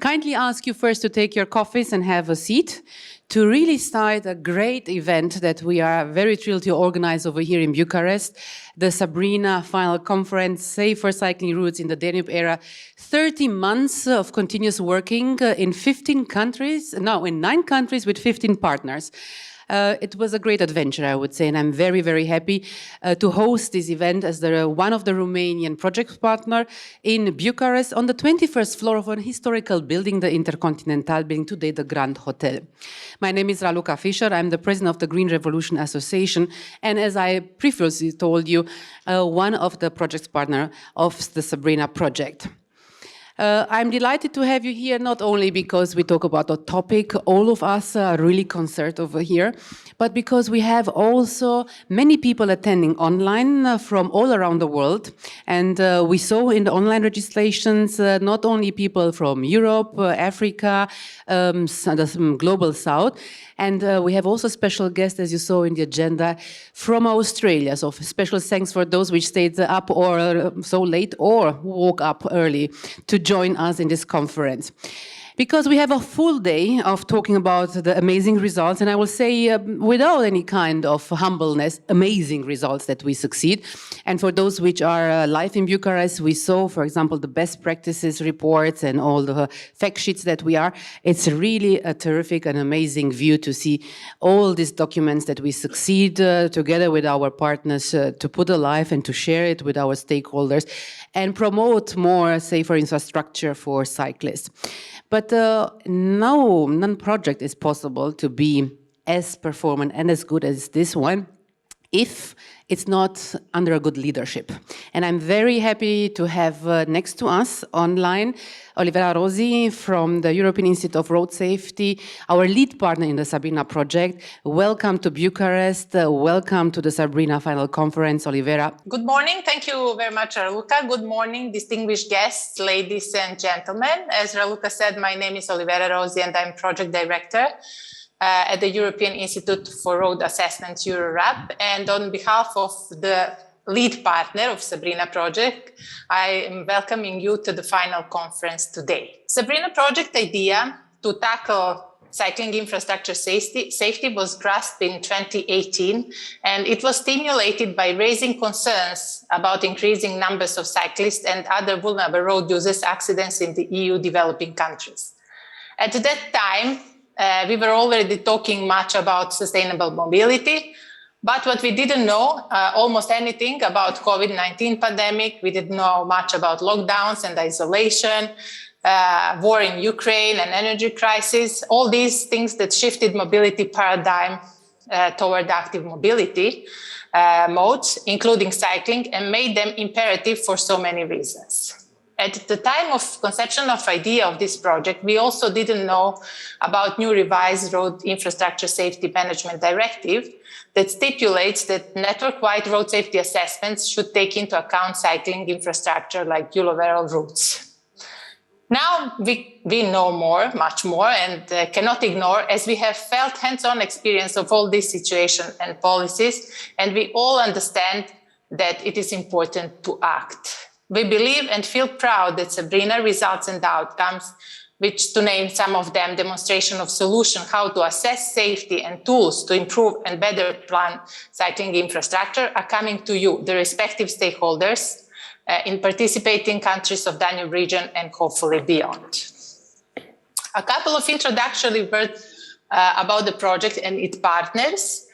kindly ask you first to take your coffees and have a seat to really start a great event that we are very thrilled to organize over here in Bucharest, the SABRINA final conference, Safer Cycling Routes in the Danube Era. 30 months of continuous working in 15 countries, no, in 9 countries with 15 partners. It was a great adventure, I would say, and I'm very, very happy to host this event as one of the Romanian project partner in Bucharest on the 21st floor of an historical building, the Intercontinental building, today the Grand Hotel. My name is Raluca Fischer. I'm the president of the Green Revolution Association, and as I previously told you, one of the project partner of the SABRINA project. I'm delighted to have you here, not only because we talk about the topic, all of us are really concerned over here, but because we have also many people attending online from all around the world. And we saw in the online registrations, not only people from Europe, Africa, the Global South, and we have also special guests, as you saw in the agenda, from Australia. So special thanks for those which stayed up or so late or woke up early to join us in this conference. Because we have a full day of talking about the amazing results, and I will say without any kind of humbleness, amazing results that we succeed. And for those which are live in Bucharest, we saw, for example, the best practices reports and all the fact sheets that we are. It's really a terrific and amazing view to see all these documents that we succeed together with our partners to put alive and to share it with our stakeholders and promote more safer infrastructure for cyclists. But no non-project is possible to be as performant and as good as this one if it's not under a good leadership. And I'm very happy to have next to us online Olivera Rozi from the European Institute of Road Safety, our lead partner in the SABRINA project. Welcome to Bucharest. Welcome to the SABRINA final conference, Olivera. Good morning. Thank you very much, Raluca. Good morning, distinguished guests, ladies and gentlemen. As Raluca said, my name is Olivera Rozi and I'm project director at the European Institute for Road Assessment, EURAP. And on behalf of the lead partner of SABRINA project, I am welcoming you to the final conference today. SABRINA project idea to tackle cycling infrastructure safety was grasped in 2018, and it was stimulated by raising concerns about increasing numbers of cyclists and other vulnerable road users accidents in the EU developing countries. At that time, we were already talking much about sustainable mobility, but what we didn't know almost anything about COVID-19 pandemic. We didn't know much about lockdowns and isolation, war in Ukraine and energy crisis, all these things that shifted mobility paradigm toward active mobility modes, including cycling, and made them imperative for so many reasons. At the time of conception of idea of this project, we also didn't know about new revised road infrastructure safety management directive that stipulates that network-wide road safety assessments should take into account cycling infrastructure like unilateral routes. Now we know more, much more, and cannot ignore, as we have felt hands-on experience of all these situations and policies, and we all understand that it is important to act. We believe and feel proud that SABRINA results and outcomes, which, to name some of them, demonstration of solution, how to assess safety and tools to improve and better plan cycling infrastructure, are coming to you, the respective stakeholders, in participating countries of Danube region and hopefully beyond. A couple of introductory words about the project and its partners.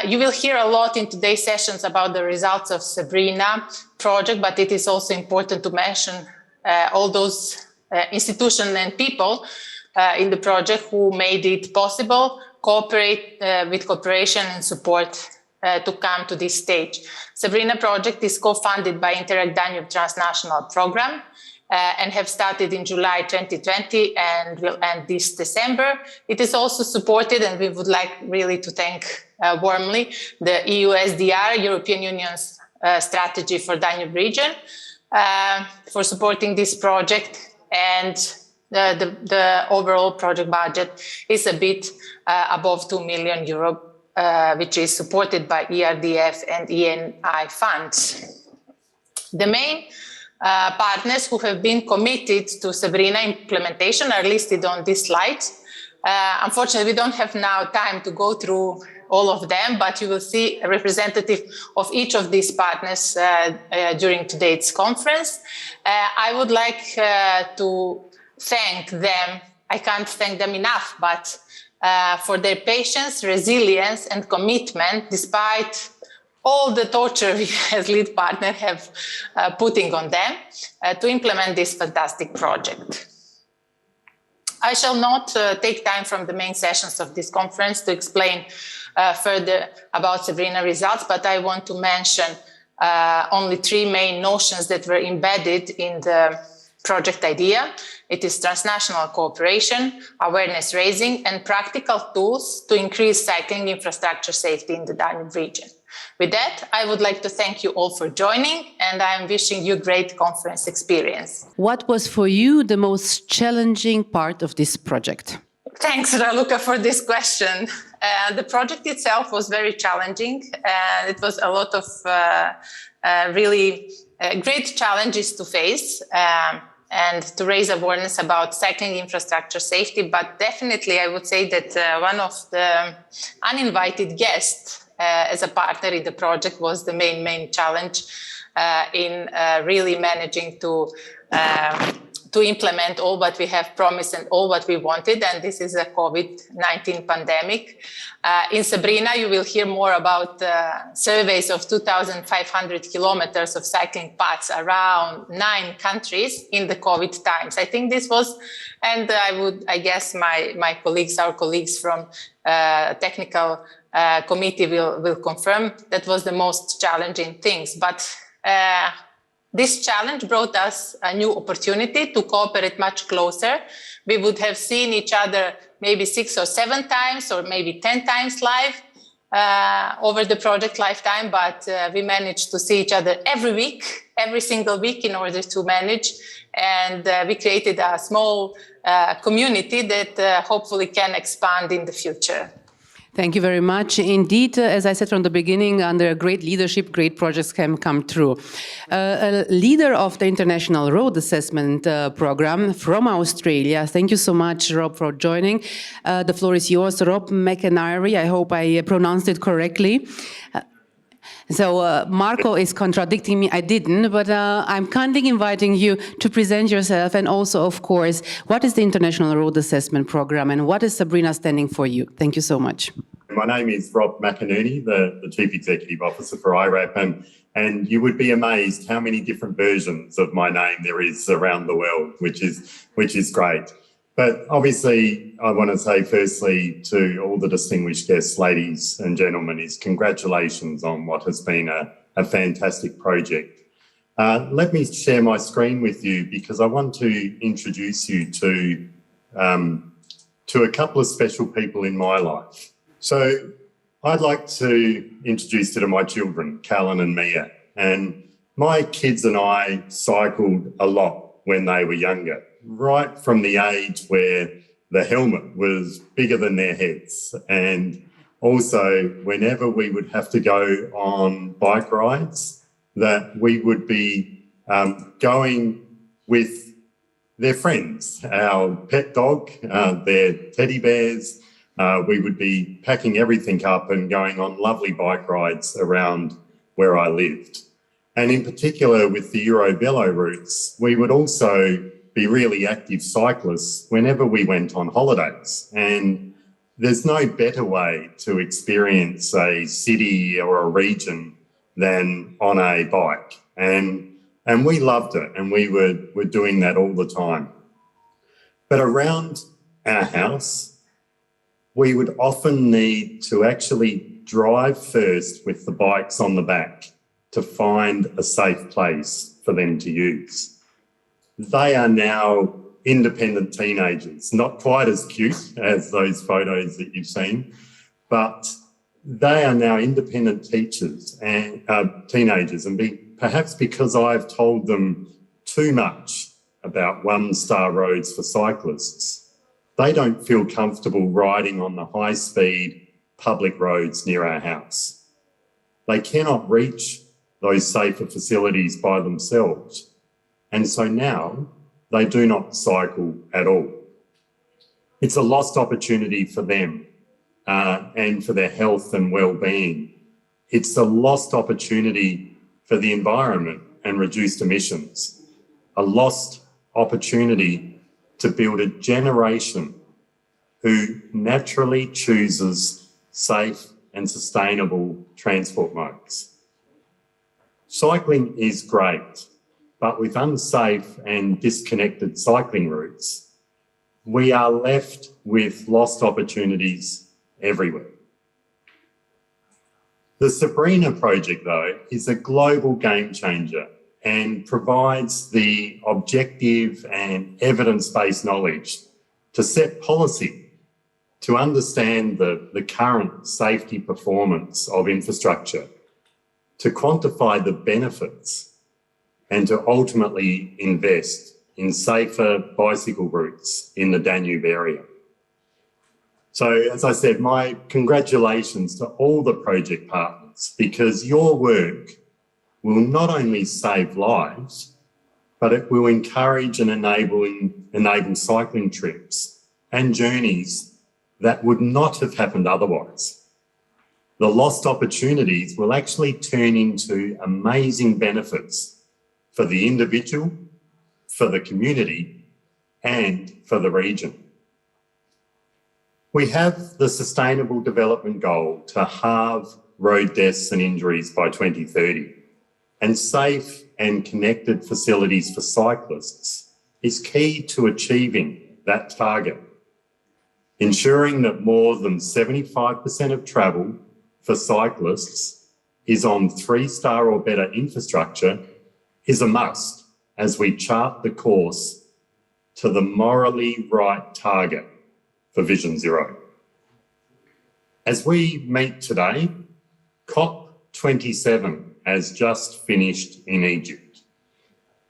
You will hear a lot in today's sessions about the results of SABRINA project, but it is also important to mention all those institutions and people in the project who made it possible, with cooperation and support to come to this stage. SABRINA project is co-funded by Interreg Danube Transnational Program and have started in July 2020 and will end this December. It is also supported, and we would like really to thank warmly the EUSDR, European Union's strategy for Danube region, for supporting this project. And the overall project budget is a bit above 2 million euro, which is supported by ERDF and ENI funds. The main partners who have been committed to SABRINA implementation are listed on this slide. Unfortunately, we don't have now time to go through all of them, but you will see a representative of each of these partners during today's conference. I would like to thank them. I can't thank them enough, but for their patience, resilience, and commitment, despite all the torture we as lead partner have putting on them to implement this fantastic project. I shall not take time from the main sessions of this conference to explain further about SABRINA results, but I want to mention only three main notions that were embedded in the project idea. It is transnational cooperation, awareness raising, and practical tools to increase cycling infrastructure safety in the Danube region. With that, I would like to thank you all for joining, and I'm wishing you great conference experience. What was for you the most challenging part of this project? Thanks, Raluca, for this question. The project itself was very challenging. It was a lot of really great challenges to face and to raise awareness about cycling infrastructure safety. But definitely, I would say that one of the uninvited guests as a partner in the project was the main challenge in really managing to implement all what we have promised and all what we wanted, and this is a COVID-19 pandemic. In SABRINA, you will hear more about surveys of 2,500 kilometers of cycling paths around 9 countries in the COVID times. I think this was, and I guess my colleagues, our colleagues from technical committee will confirm that was the most challenging things. But this challenge brought us a new opportunity to cooperate much closer. We would have seen each other maybe 6 or 7 times or maybe 10 times live over the project lifetime, but we managed to see each other every single week in order to manage. And we created a small community that hopefully can expand in the future. Thank you very much. Indeed, as I said from the beginning, under great leadership, great projects can come through. A leader of the International Road Assessment Program from Australia. Thank you so much, Rob, for joining. The floor is yours, Rob McInerney. I hope I pronounced it correctly. So Marco is contradicting me. I didn't, but I'm kindly inviting you to present yourself and also, of course, what is the International Road Assessment Program and what is SABRINA standing for you? Thank you so much. My name is Rob McInerney, the Chief Executive Officer for iRAP, and you would be amazed how many different versions of my name there is around the world, which is great. But obviously, I want to say firstly to all the distinguished guests, ladies and gentlemen, is congratulations on what has been a fantastic project. Let me share my screen with you because I want to introduce you to a couple of special people in my life. So I'd like to introduce you to my children, Callan and Mia. And my kids and I cycled a lot when they were younger, right from the age where the helmet was bigger than their heads. And also, whenever we would have to go on bike rides, that we would be going with their friends, our pet dog, their teddy bears. We would be packing everything up and going on lovely bike rides around where I lived. And in particular, with the Eurovelo routes, we would also be really active cyclists whenever we went on holidays. And there's no better way to experience a city or a region than on a bike. And we loved it, and we were doing that all the time. But around our house, we would often need to actually drive first with the bikes on the back to find a safe place for them to use. They are now independent teenagers, not quite as cute as those photos that you've seen, but they are now independent teachers and teenagers, and perhaps because I've told them too much about one-star roads for cyclists, they don't feel comfortable riding on the high-speed public roads near our house. They cannot reach those safer facilities by themselves. And so now they do not cycle at all. It's a lost opportunity for them and for their health and well-being. It's a lost opportunity for the environment and reduced emissions. A lost opportunity to build a generation who naturally chooses safe and sustainable transport modes. Cycling is great, but with unsafe and disconnected cycling routes, we are left with lost opportunities everywhere. The SABRINA project, though, is a global game changer and provides the objective and evidence-based knowledge to set policy, to understand the current safety performance of infrastructure, to quantify the benefits, and to ultimately invest in safer bicycle routes in the Danube area. So, as I said, my congratulations to all the project partners, because your work will not only save lives, but it will encourage and enable cycling trips and journeys that would not have happened otherwise. The lost opportunities will actually turn into amazing benefits for the individual, for the community, and for the region. We have the Sustainable Development Goal to halve road deaths and injuries by 2030, and safe and connected facilities for cyclists is key to achieving that target. Ensuring that more than 75% of travel for cyclists is on 3-star or better infrastructure is a must as we chart the course to the morally right target for Vision Zero. As we meet today, COP27 has just finished in Egypt.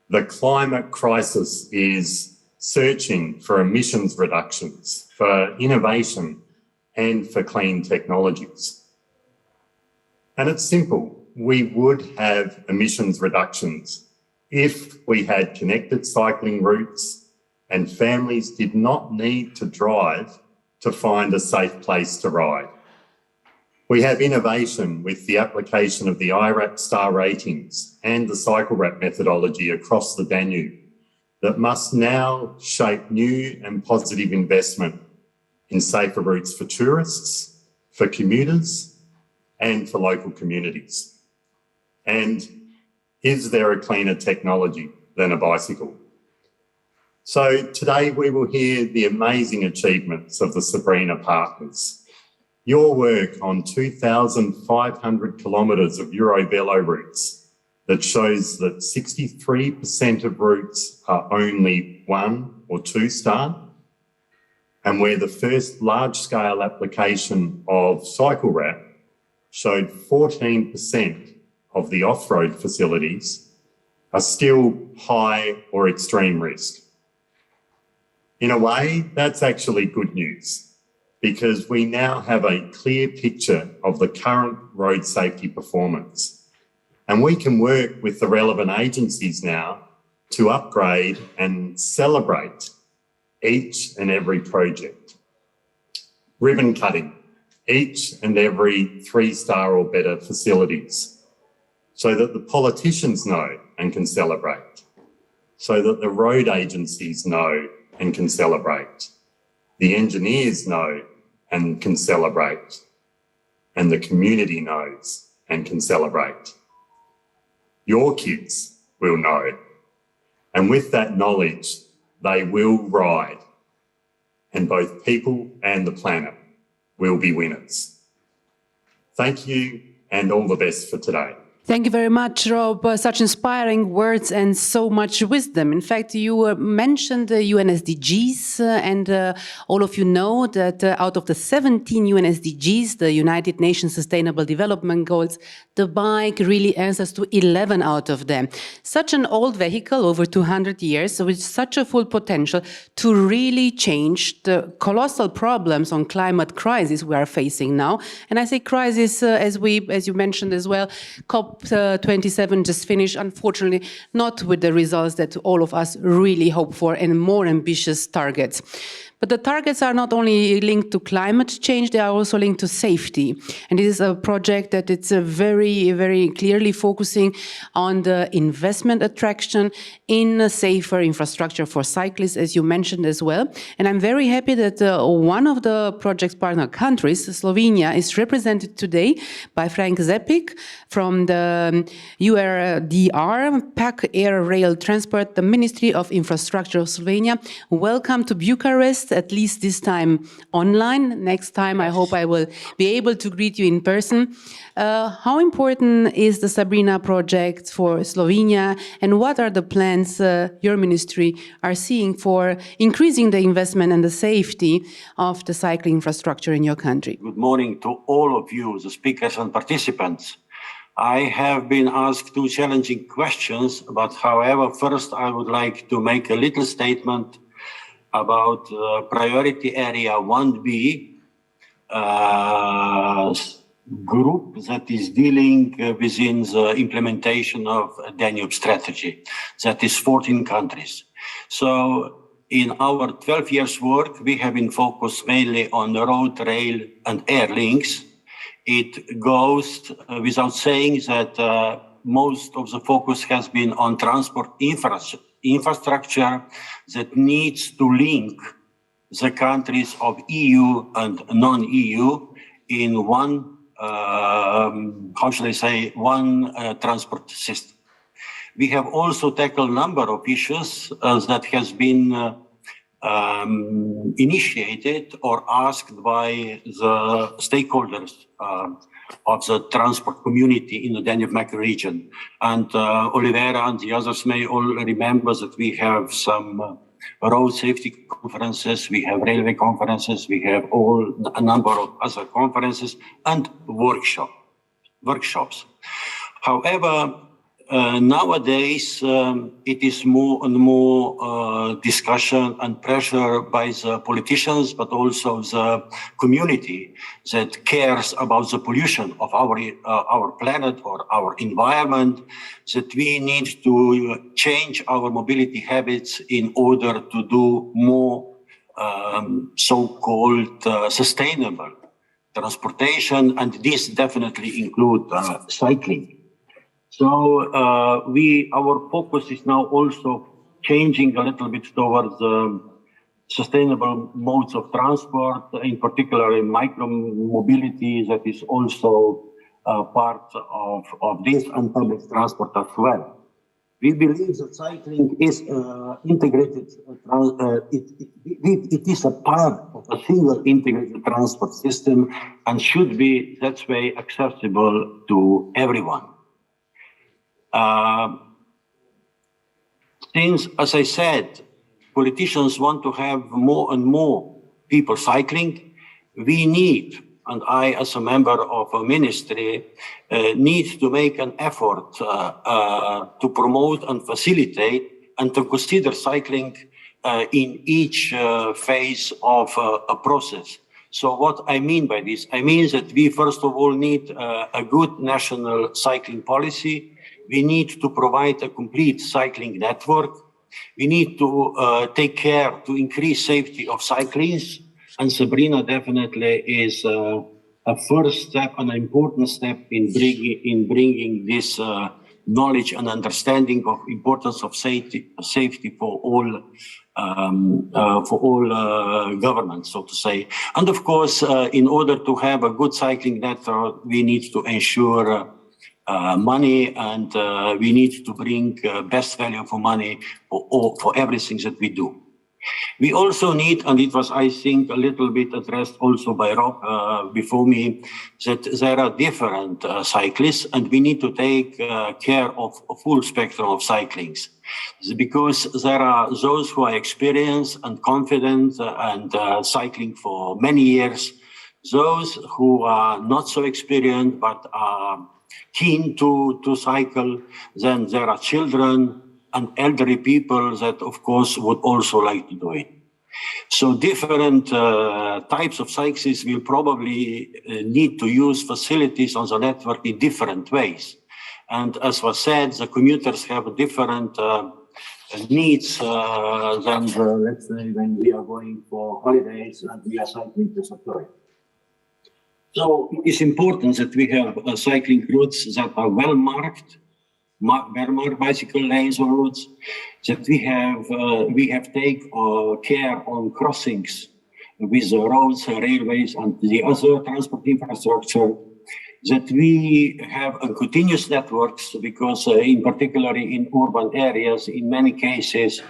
The climate crisis is searching for emissions reductions, for innovation, and for clean technologies. And it's simple. We would have emissions reductions if we had connected cycling routes and families did not need to drive to find a safe place to ride. We have innovation with the application of the iRAP star ratings and the CycleRAP methodology across the Danube that must now shape new and positive investment in safer routes for tourists, for commuters, and for local communities. And is there a cleaner technology than a bicycle? So today we will hear the amazing achievements of the SABRINA partners. Your work on 2,500 kilometres of Eurovelo routes that shows that 63% of routes are only 1 or 2-star, and where the first large-scale application of CycleRAP showed 14% of the off-road facilities are still high or extreme risk. In a way, that's actually good news, because we now have a clear picture of the current road safety performance. And we can work with the relevant agencies now to upgrade and celebrate each and every project. Ribbon cutting each and every 3-star or better facilities so that the politicians know and can celebrate, so that the road agencies know and can celebrate, the engineers know and can celebrate, and the community knows and can celebrate. Your kids will know, and with that knowledge, they will ride, and both people and the planet will be winners. Thank you, and all the best for today. Thank you very much, Rob. Such inspiring words and so much wisdom. In fact, you mentioned the UN SDGs, and all of you know that out of the 17 UN SDGs, the United Nations Sustainable Development Goals, the bike really answers to 11 out of them. Such an old vehicle, over 200 years, with such a full potential to really change the colossal problems on climate crisis we are facing now. And I say crisis, as you mentioned as well, COP COP27 just finished, unfortunately, not with the results that all of us really hope for and more ambitious targets. But the targets are not only linked to climate change, they are also linked to safety. And it is a project that it's very, very clearly focusing on the investment attraction in a safer infrastructure for cyclists, as you mentioned as well. And I'm very happy that one of the project's partner countries, Slovenia, is represented today by Franc Zepic from the EUSDR, PAC Air Rail Transport, the Ministry of Infrastructure of Slovenia. Welcome to Bucharest, at least this time online. Next time, I hope I will be able to greet you in person. How important is the SABRINA project for Slovenia, and what are the plans your ministry are seeing for increasing the investment and the safety of the cycling infrastructure in your country? Good morning to all of you, the speakers and participants. I have been asked two challenging questions, but however, first I would like to make a little statement about priority area 1B group that is dealing within the implementation of Danube strategy. That is 14 countries. So in our 12 years work, we have been focused mainly on the road, rail and air links. It goes without saying that most of the focus has been on transport infrastructure that needs to link the countries of EU and non-EU in one, how shall I say, one transport system. We have also tackled a number of issues that has been initiated or asked by the stakeholders of the transport community in the Danube-McInerney region. And Olivera and the others may all remember that we have some road safety conferences, we have railway conferences, we have a number of other conferences and workshops. However, nowadays, it is more and more discussion and pressure by the politicians, but also the community that cares about the pollution of our planet or our environment, that we need to change our mobility habits in order to do more so-called sustainable transportation, and this definitely includes cycling. So our focus is now also changing a little bit towards sustainable modes of transport, in particular in micro-mobility that is also part of this, and public transport as well. We believe that cycling is integrated, it is a part of a single integrated transport system and should be that way accessible to everyone. Since, as I said, politicians want to have more and more people cycling, we need, and I as a member of a ministry, need to make an effort to promote and facilitate and to consider cycling in each phase of a process. So what I mean by this, I mean that we first of all need a good national cycling policy. We need to provide a complete cycling network. We need to take care to increase safety of cyclists. And SABRINA definitely is a first step, an important step in bringing this knowledge and understanding of importance of safety for all governments, so to say. And of course, in order to have a good cycling network, we need to ensure money, and we need to bring best value for money for everything that we do. We also need, and it was, I think, a little bit addressed also by Rob before me, that there are different cyclists, and we need to take care of a full spectrum of cyclings. Because there are those who are experienced and confident and cycling for many years, those who are not so experienced but are keen to cycle, then there are children and elderly people that, of course, would also like to do it. So different types of cyclists will probably need to use facilities on the network in different ways. And as was said, the commuters have different needs than, let's say, when we are going for holidays and we are cycling to Saptori. So it is important that we have cycling routes that are well marked bicycle lanes or routes, that we have taken care on crossings with the roads, railways, and the other transport infrastructure, that we have a continuous networks, because in particularly in urban areas, in many cases,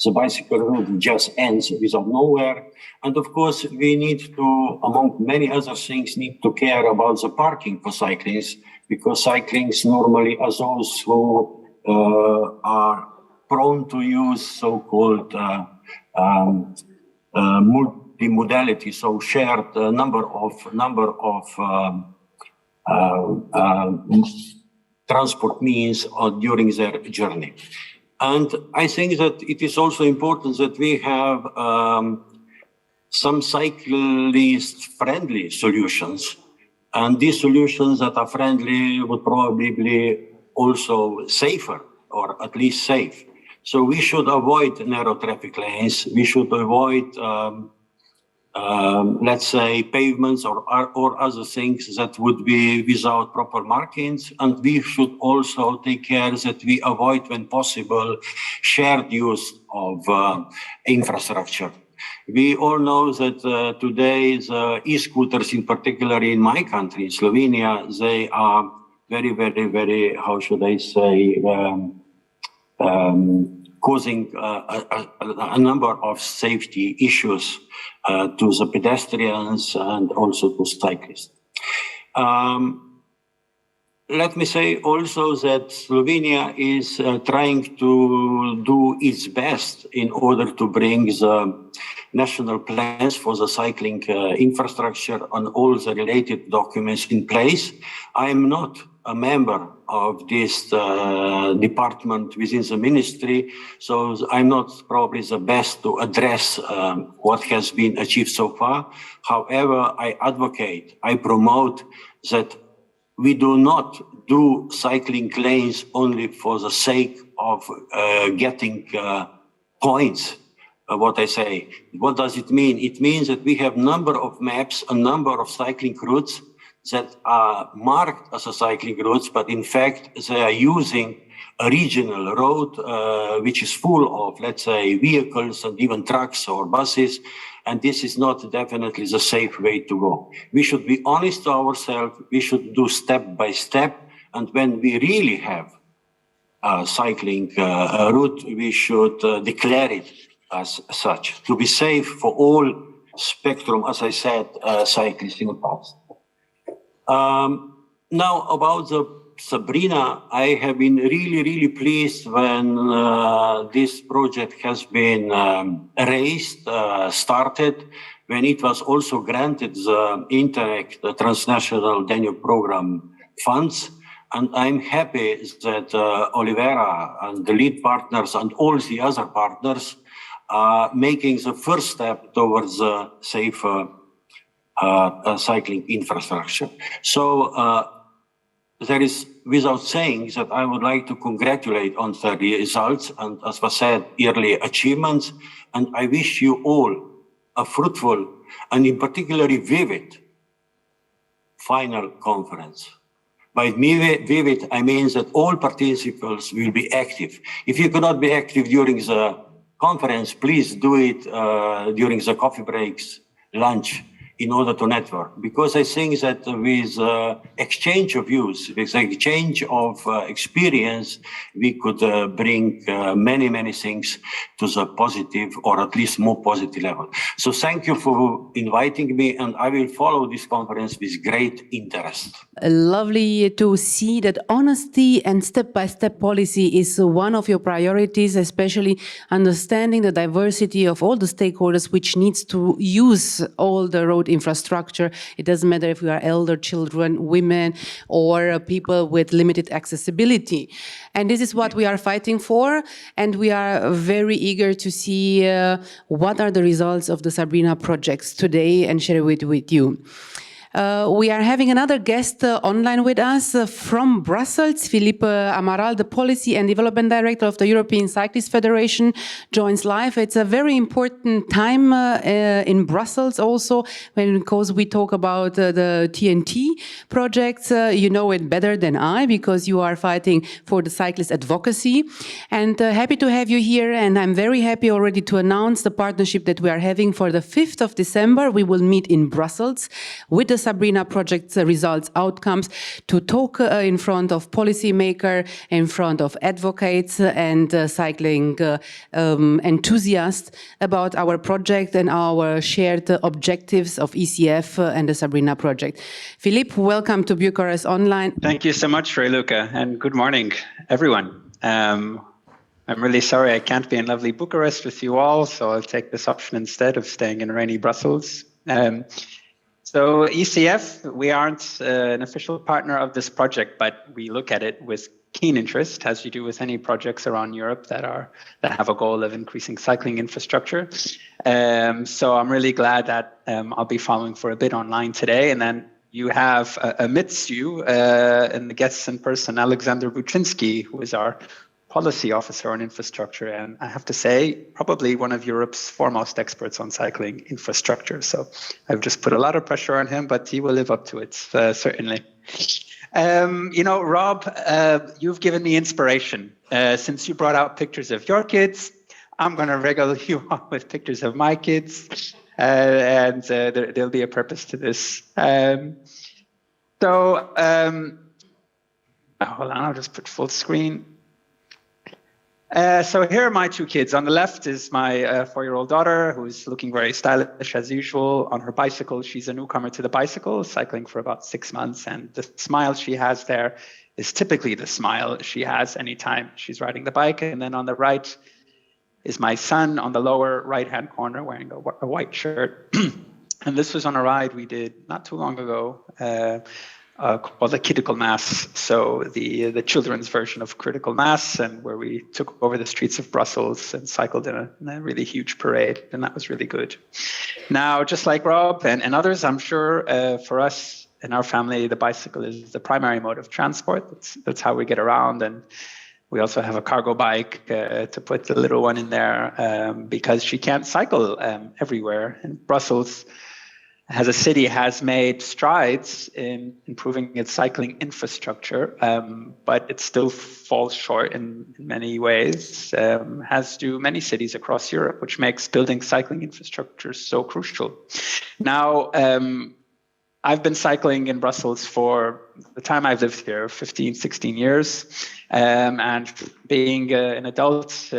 the bicycle route just ends without nowhere. And of course, we need to, among many other things, need to care about the parking for cyclists, because cyclists normally are those who are prone to use so-called multimodality, so shared number of transport means during their journey. And I think that it is also important that we have some cyclist-friendly solutions. And these solutions that are friendly would probably be also safer, or at least safe. So we should avoid narrow traffic lanes. We should avoid, let's say, pavements or other things that would be without proper markings. And we should also take care that we avoid, when possible, shared use of infrastructure. We all know that today the e-scooters, in particular in my country, Slovenia, they are very, very, very, how should I say, causing a number of safety issues to the pedestrians and also to cyclists. Let me say also that Slovenia is trying to do its best in order to bring the national plans for the cycling infrastructure and all the related documents in place. I am not a member of this department within the ministry, so I'm not probably the best to address what has been achieved so far. However, I advocate, I promote that we do not do cycling lanes only for the sake of getting points. What I say, what does it mean? It means that we have number of maps, a number of cycling routes that are marked as a cycling routes, but in fact they are using a regional road which is full of, let's say, vehicles and even trucks or buses. And this is not definitely the safe way to go. We should be honest to ourselves. We should do step by step. And when we really have a cycling route, we should declare it as such, to be safe for all spectrum, as I said, cyclists in the past. Now about the SABRINA, I have been really, really pleased when this project has been started, when it was also granted the Interreg, the Transnational Danube Program funds. And I'm happy that Olivera and the lead partners and all the other partners are making the first step towards a safer cycling infrastructure. So there is, without saying, that I would like to congratulate on the results and, as was said, early achievements. And I wish you all a fruitful and in particularly vivid final conference. By vivid, I mean that all participants will be active. If you cannot be active during the conference, please do it during the coffee breaks, lunch, in order to network. Because I think that with exchange of views, with exchange of experience, we could bring many, many things to the positive or at least more positive level. So thank you for inviting me, and I will follow this conference with great interest. Lovely to see that honesty and step-by-step policy is one of your priorities, especially understanding the diversity of all the stakeholders which needs to use all the road infrastructure. It doesn't matter if we are elder, children, women, or people with limited accessibility. And this is what we are fighting for, and we are very eager to see what are the results of the SABRINA projects today and share it with you. We are having another guest online with us from Brussels. Philippe Amaral, the Policy and Development Director of the European Cyclists Federation, joins live. It's a very important time in Brussels also, because we talk about the TNT projects. You know it better than I, because you are fighting for the cyclist advocacy. And happy to have you here. And I'm very happy already to announce the partnership that we are having for the 5th of December. We will meet in Brussels with the SABRINA project's results outcomes to talk in front of policymakers, in front of advocates and cycling enthusiasts about our project and our shared objectives of ECF and the SABRINA project. Philippe, welcome to Bucharest Online. Thank you so much, Luca, and good morning, everyone. I'm really sorry I can't be in lovely Bucharest with you all, so I'll take this option instead of staying in rainy Brussels. So ECF, we aren't an official partner of this project, but we look at it with keen interest, as you do with any projects around Europe that have a goal of increasing cycling infrastructure. So I'm really glad that I'll be following for a bit online today, and then you have amidst you in the guests in person, Alexander Buczynski, who is our policy officer on infrastructure, and I have to say, probably one of Europe's foremost experts on cycling infrastructure. So I've just put a lot of pressure on him, but he will live up to it, certainly. You know, Rob, you've given me inspiration. Since you brought out pictures of your kids, I'm going to regale you on with pictures of my kids, and there'll be a purpose to this. Hold on, I'll just put full screen. So here are my two kids. On the left is my 4-year-old daughter, who's looking very stylish as usual on her bicycle. She's a newcomer to the bicycle, cycling for about 6 months. And the smile she has there is typically the smile she has anytime she's riding the bike. And then on the right is my son on the lower right-hand corner wearing a white shirt. And this was on a ride we did not too long ago, called the Critical Mass, so the children's version of Critical Mass, and where we took over the streets of Brussels and cycled in a really huge parade, and that was really good. Now, just like Rob and others, I'm sure for us in our family, the bicycle is the primary mode of transport. That's how we get around, and we also have a cargo bike to put the little one in there because she can't cycle everywhere. In Brussels, as a city, has made strides in improving its cycling infrastructure, but it still falls short in many ways, as do many cities across Europe, which makes building cycling infrastructure so crucial. Now, I've been cycling in Brussels for the time I've lived here, 15, 16 years. And being an adult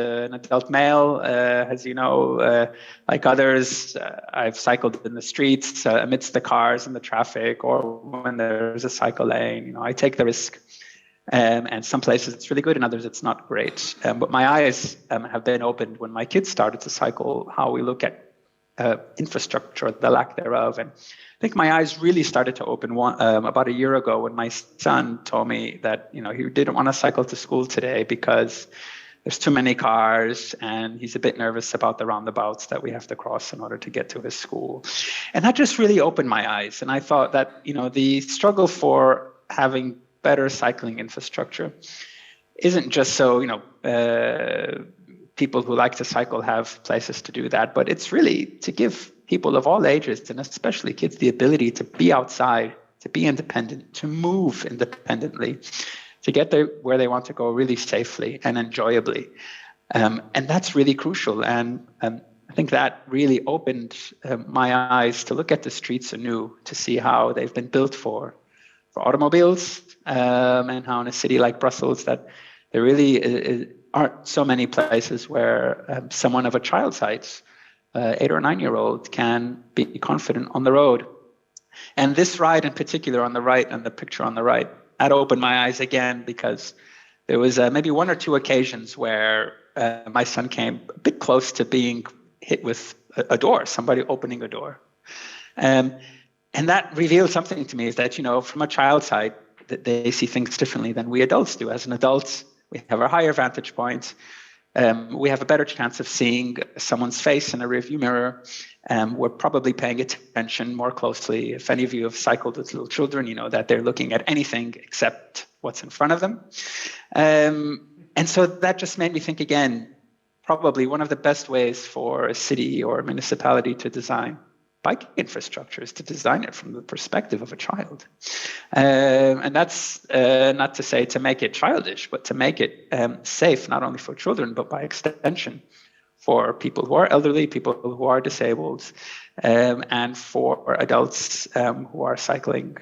male, as you know, like others, I've cycled in the streets amidst the cars and the traffic, or when there's a cycle lane. You know, I take the risk. And some places it's really good, and others it's not great. But my eyes have been opened when my kids started to cycle, how we look at infrastructure, the lack thereof. And I think my eyes really started to open about a year ago when my son told me that, you know, he didn't want to cycle to school today because there's too many cars, and he's a bit nervous about the roundabouts that we have to cross in order to get to his school. And that just really opened my eyes. And I thought that, you know, the struggle for having better cycling infrastructure isn't just so, you know, people who like to cycle have places to do that, but it's really to give people of all ages, and especially kids, the ability to be outside, to be independent, to move independently, to get there where they want to go really safely and enjoyably. And that's really crucial. And I think that really opened my eyes to look at the streets anew, to see how they've been built for automobiles, and how in a city like Brussels that there really aren't so many places where someone of a child's height, 8 or 9-year-old, can be confident on the road. And this ride in particular on the right, and the picture on the right, that opened my eyes again, because there was maybe 1 or 2 occasions where my son came a bit close to being hit with a door, somebody opening a door. And that revealed something to me, is that, you know, from a child's side, that they see things differently than we adults do. As an adult, we have a higher vantage point. we have a better chance of seeing someone's face in a rearview mirror. We're probably paying attention more closely. If any of you have cycled with little children, you know that they're looking at anything except what's in front of them. And so that just made me think again, probably one of the best ways for a city or a municipality to design bike infrastructure is to design it from the perspective of a child. And that's not to say to make it childish, but to make it safe, not only for children, but by extension for people who are elderly, people who are disabled, and for adults who are cycling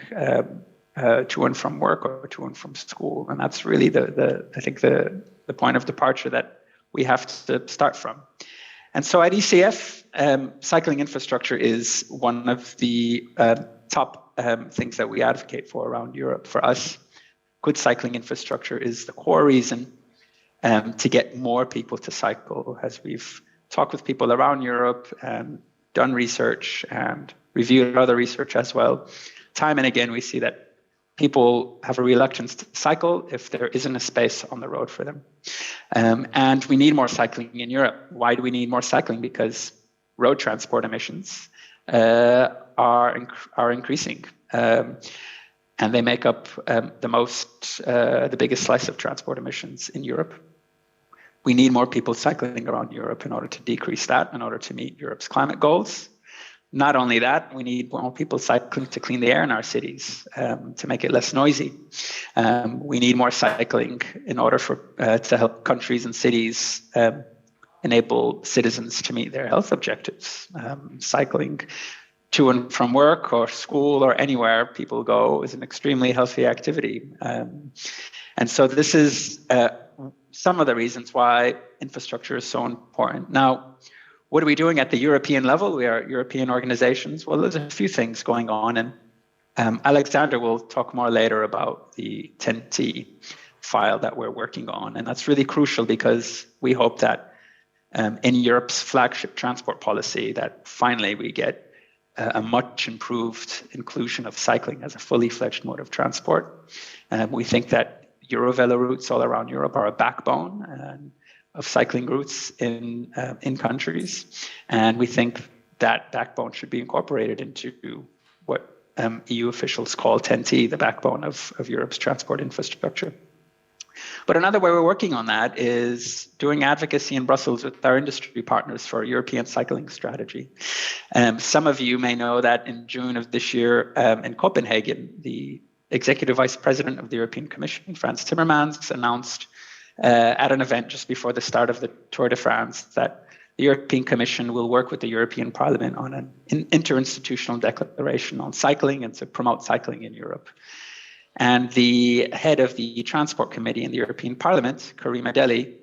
to and from work or to and from school. And that's really I think the point of departure that we have to start from. And so at ECF, cycling infrastructure is one of the top things that we advocate for around Europe. For us, good cycling infrastructure is the core reason to get more people to cycle. As we've talked with people around Europe and done research and reviewed other research as well, time and again we see that people have a reluctance to cycle if there isn't a space on the road for them. And we need more cycling in Europe. Why do we need more cycling? Because road transport emissions are increasing. And they make up the biggest slice of transport emissions in Europe. We need more people cycling around Europe in order to decrease that, in order to meet Europe's climate goals. Not only that, we need more people cycling to clean the air in our cities, to make it less noisy. We need more cycling in order to help countries and cities enable citizens to meet their health objectives. Cycling to and from work or school or anywhere people go is an extremely healthy activity. And so this is some of the reasons why infrastructure is so important. Now, what are we doing at the European level? We are European organizations. Well, there's a few things going on, and Alexander will talk more later about the 10T file that we're working on. And that's really crucial because we hope that in Europe's flagship transport policy, that finally we get a much improved inclusion of cycling as a fully fledged mode of transport. We think that Eurovelo routes all around Europe are a backbone of cycling routes in countries. And we think that backbone should be incorporated into what EU officials call 10T, the backbone of Europe's transport infrastructure. But another way we're working on that is doing advocacy in Brussels with our industry partners for a European cycling strategy. Some of you may know that in June of this year in Copenhagen, the Executive Vice President of the European Commission, Frans Timmermans, announced at an event just before the start of the Tour de France that the European Commission will work with the European Parliament on an interinstitutional declaration on cycling and to promote cycling in Europe. And the head of the Transport Committee in the European Parliament, Karima Delli,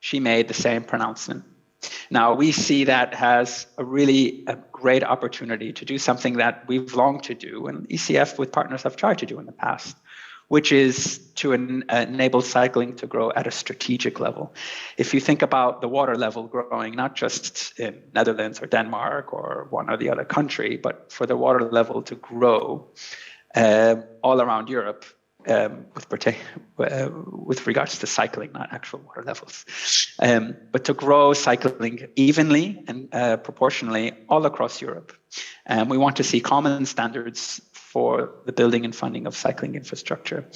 she made the same pronouncement. Now, we see that as a really great opportunity to do something that we've longed to do, and ECF with partners have tried to do in the past, which is to enable cycling to grow at a strategic level. If you think about the water level growing, not just in Netherlands or Denmark or one or the other country, but for the water level to grow all around Europe with regards to cycling, not actual water levels, but to grow cycling evenly and proportionally all across Europe. We want to see common standards for the building and funding of cycling infrastructure.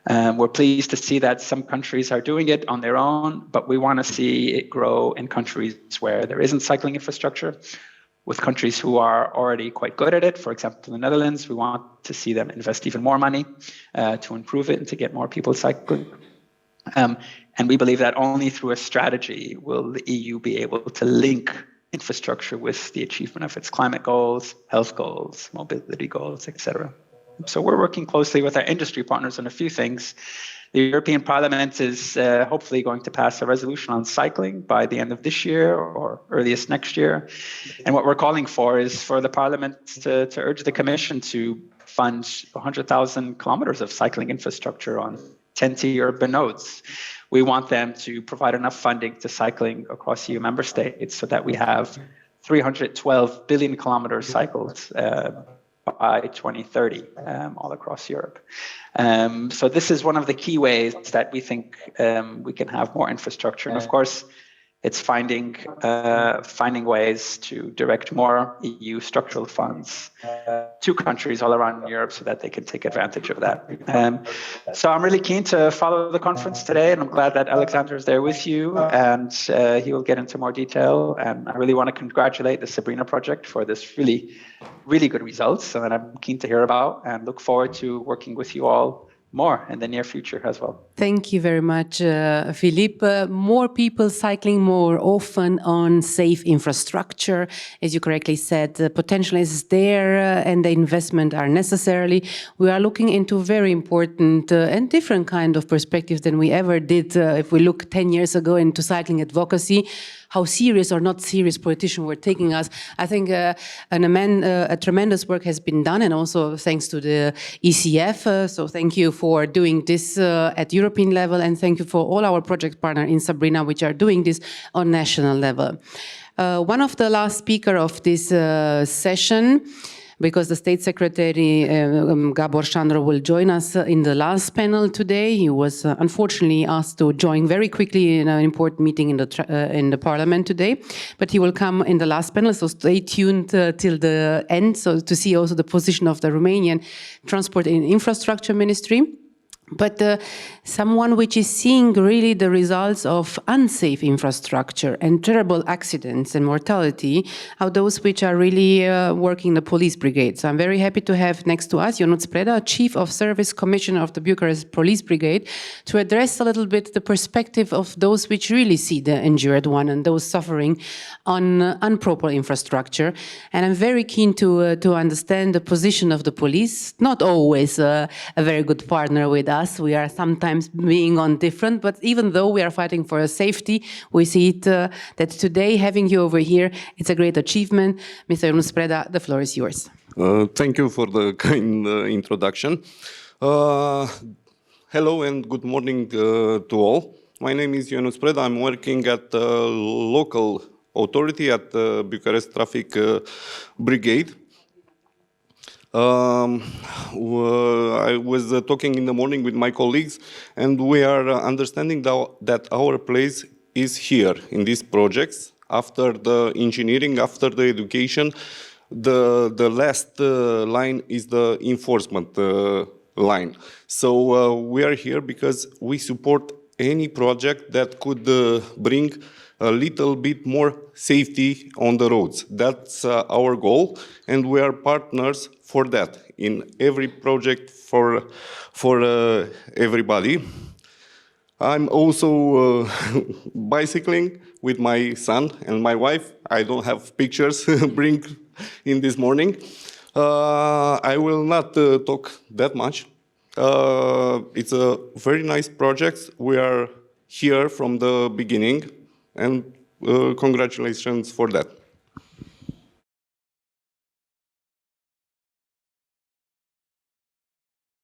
We're pleased to see that some countries are doing it on their own, but we want to see it grow in countries where there isn't cycling infrastructure, with countries who are already quite good at it. For example, the Netherlands, we want to see them invest even more money to improve it and to get more people cycling. And we believe that only through a strategy will the EU be able to link infrastructure with the achievement of its climate goals, health goals, mobility goals, etc. So we're working closely with our industry partners on a few things. The European Parliament is hopefully going to pass a resolution on cycling by the end of this year or earliest next year. And what we're calling for is for the Parliament to urge the Commission to fund 100,000 kilometers of cycling infrastructure on 10T urban nodes. We want them to provide enough funding to cycling across EU member states so that we have 312 billion kilometers cycled by 2030 all across Europe. So this is one of the key ways that we think we can have more infrastructure. And of course, it's finding ways to direct more EU structural funds to countries all around Europe so that they can take advantage of that. So I'm really keen to follow the conference today, and I'm glad that Alexander is there with you, and he will get into more detail. And I really want to congratulate the SABRINA project for this really, really good results, and I'm keen to hear about and look forward to working with you all more in the near future as well. Thank you very much, Philippe. More people cycling more often on safe infrastructure. As you correctly said, the potential is there and the investment are necessarily. We are looking into very important and different kind of perspectives than we ever did if we look 10 years ago into cycling advocacy. How serious or not serious politicians were taking us. I think a tremendous work has been done, and also thanks to the ECF. So thank you for doing this at European level, and thank you for all our project partners in SABRINA which are doing this on national level. One of the last speakers of this session, because the State Secretary Gabor Șandor will join us in the last panel today. He was unfortunately asked to join very quickly in an important meeting in the Parliament today, but he will come in the last panel, so stay tuned till the end, so to see also the position of the Romanian Transport and Infrastructure Ministry. But someone which is seeing really the results of unsafe infrastructure and terrible accidents and mortality are those which are really working the police brigade. So I'm very happy to have next to us Ionuț Preda, Chief of Service Commissioner of the Bucharest Police Brigade, to address a little bit the perspective of those which really see the injured one and those suffering on improper infrastructure. And I'm very keen to understand the position of the police, not always a very good partner with us. We are sometimes being on different, but even though we are fighting for safety, we see it that today having you over here, it's a great achievement. Mr. Ionuț Preda, the floor is yours. Thank you for the kind introduction. Hello and good morning to all. My name is Ionuț Preda. I'm working at the local authority at the Bucharest Traffic Brigade. I was talking in the morning with my colleagues, and we are understanding that our place is here in these projects. After the engineering, after the education, the last line is the enforcement line. So we are here because we support any project that could bring a little bit more safety on the roads. That's our goal, and we are partners for that in every project for everybody. I'm also bicycling with my son and my wife. I don't have pictures bring in this morning. I will not talk that much. It's a very nice project. We are here from the beginning, and congratulations for that.